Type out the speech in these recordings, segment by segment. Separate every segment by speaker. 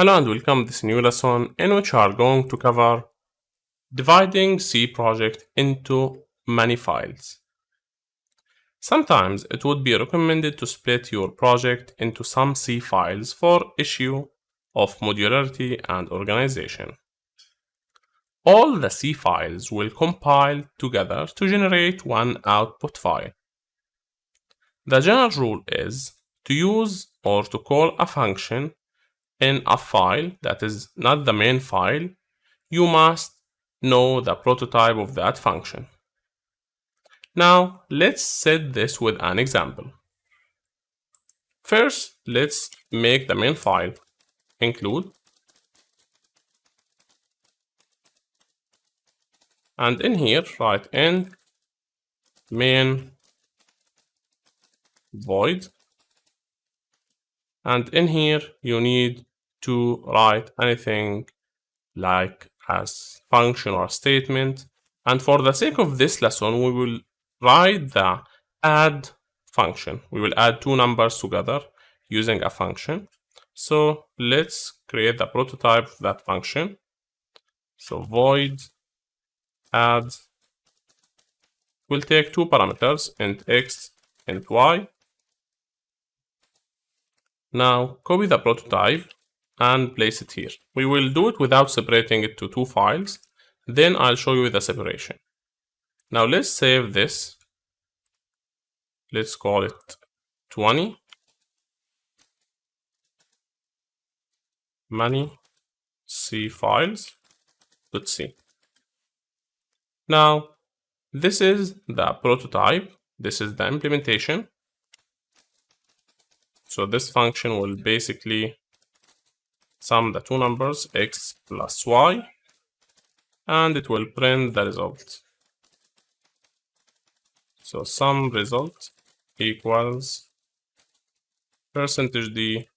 Speaker 1: Hello and welcome to this new lesson in which we are going to cover dividing C project into many files. Sometimes it would be recommended to split your project into some C files for issue of modularity and organization. All the C files will compile together to generate one output file. The general rule is to use or to call a function in a file that is not the main file. You must know the prototype of that function. Now, let's set this with an example. First, let's make the main file include, and in here write in main void, and in here you need to write anything like as function or statement. And for the sake of this lesson, we will write the add function. We will add two numbers together using a function. So let's create the prototype of that function. So void add will take two parameters, int x, int y. Now copy the prototype and place it here. We will do it without separating it to two files. Then I'll show you the separation. Now let's save this. Let's call it 20. Many C files. .c. Now this is the prototype. This is the implementation. So this function will basically sum the two numbers x plus y, and it will print the result. So sum result equals %d,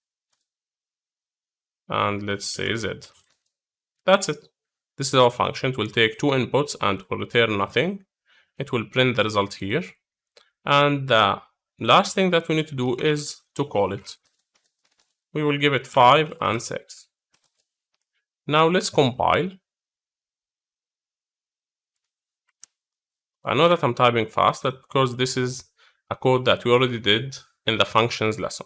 Speaker 1: and let's say z. That's it. This is our function. It will take two inputs and will return nothing. It will print the result here. And the last thing that we need to do is to call it. We will give it 5 and 6. Now let's compile. I know that I'm typing fast, that's because this is a code that we already did in the functions lesson.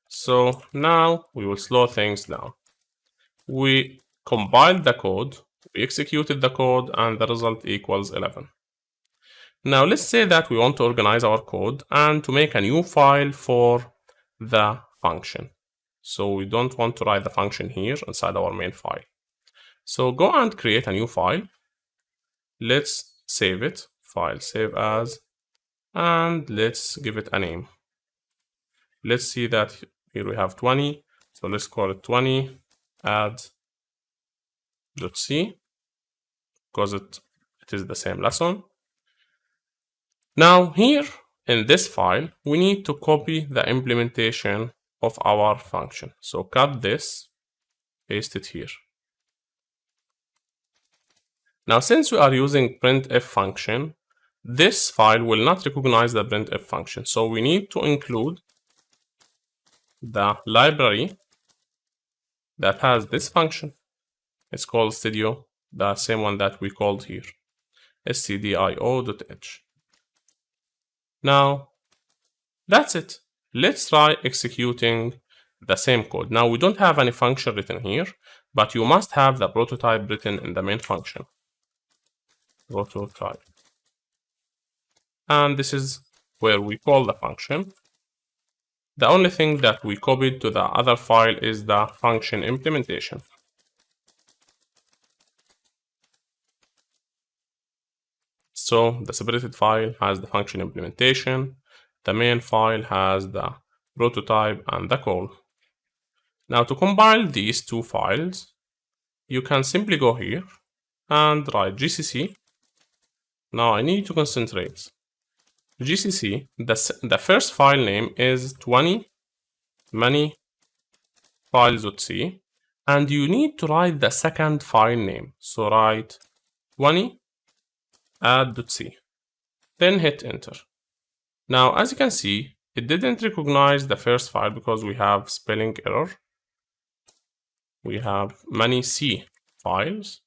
Speaker 1: So now we will slow things down. We compiled the code, we executed the code, and the result equals 11. Now let's say that we want to organize our code and to make a new file for the function. So we don't want to write the function here inside our main file. So go and create a new file. Let's save it. File save as, and let's give it a name. Let's see that here we have 20. So let's call it 20 add.c because it is the same lesson. Now here in this file, we need to copy the implementation of our function. So cut this, paste it here. Now since we are using printf function, this file will not recognize the printf function. So we need to include the library that has this function. It's called stdio, the same one that we called here, stdio.h. Now that's it. Let's try executing the same code. Now we don't have any function written here, but you must have the prototype written in the main function. Prototype. And this is where we call the function. The only thing that we copied to the other file is the function implementation. So the separated file has the function implementation. The main file has the prototype and the call. Now to compile these two files, you can simply go here and write gcc. Now I need to concentrate. gcc, the first file name is 20 many files.c, and you need to write the second file name. So write 20 add.c, then hit enter. Now as you can see, it didn't recognize the first file because we have spelling error. we have many C files.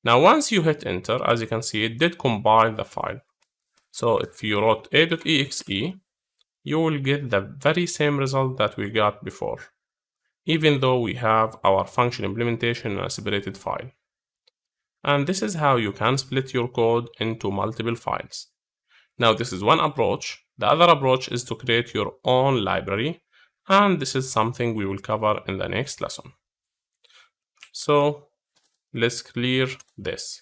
Speaker 1: Now, once you hit enter, as you can see, it did compile the file. So if you wrote a.exe, you will get the very same result that we got before, even though we have our function implementation in a separated file. And this is how you can split your code into multiple files. Now, this is one approach. The other approach is to create your own library, and this is something we will cover in the next lesson. So let's clear this.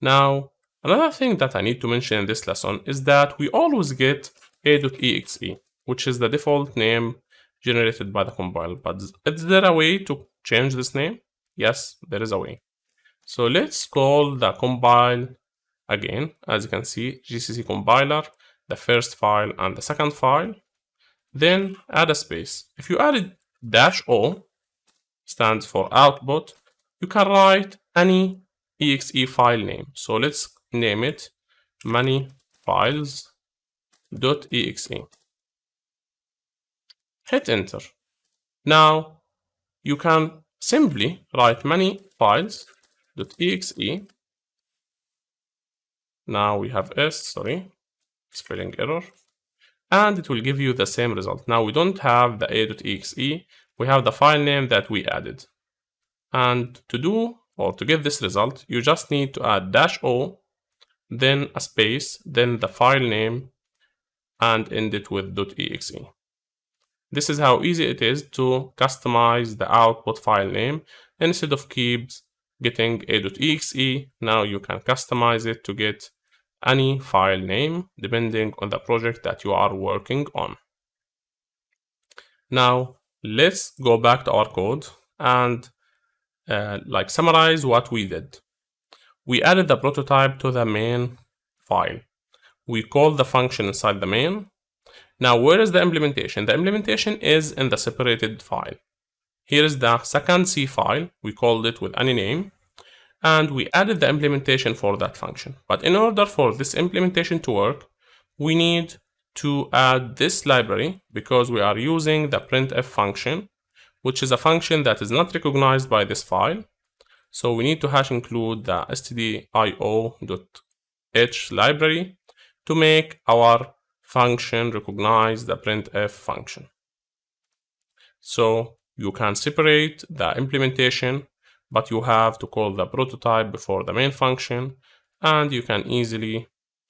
Speaker 1: Now, another thing that I need to mention in this lesson is that we always get a.exe, which is the default name generated by the compiler. But is there a way to change this name? Yes, there is a way. So let's call the compile again. As you can see, GCC compiler, the first file and the second file. Then add a space. If you added -o, stands for output, you can write any exe file name. So let's name it manyfiles.exe. Hit enter. Now you can simply write manyfiles.exe. Now we have spelling error, and it will give you the same result. Now we don't have the a.exe, we have the file name that we added. And to get this result, you just need to add -o, then a space, then the file name, and end it with .exe. This is how easy it is to customize the output file name. Instead of getting a.exe, now you can customize it to get any file name depending on the project that you are working on. Now let's go back to our code and summarize what we did. We added the prototype to the main file. We called the function inside the main. Now, where is the implementation? The implementation is in the separated file. Here is the second C file. We called it with any name, and we added the implementation for that function. But in order for this implementation to work, we need to add this library because we are using the printf function, which is a function that is not recognized by this file. So we need to include the stdio.h library to make our function recognize the printf function. So you can separate the implementation, but you have to call the prototype before the main function, and you can easily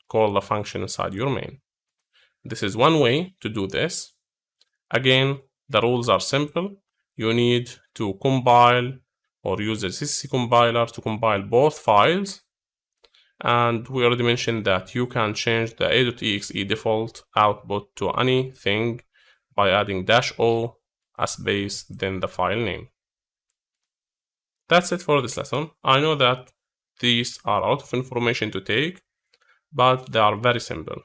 Speaker 1: call the function inside your main. This is one way to do this. Again, the rules are simple. You need to compile or use the GCC compiler to compile both files. And we already mentioned that you can change the a.exe default output to anything by adding -o, a space, then the file name. That's it for this lesson. I know that these are a lot of information to take, but they are very simple.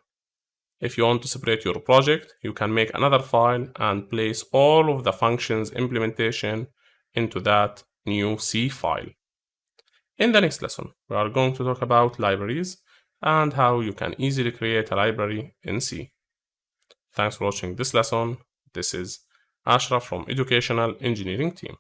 Speaker 1: If you want to separate your project, you can make another file and place all of the functions implementation into that new C file. In the next lesson, we are going to talk about libraries and how you can easily create a library in C. Thanks for watching this lesson. This is Ashraf from Educational Engineering Team.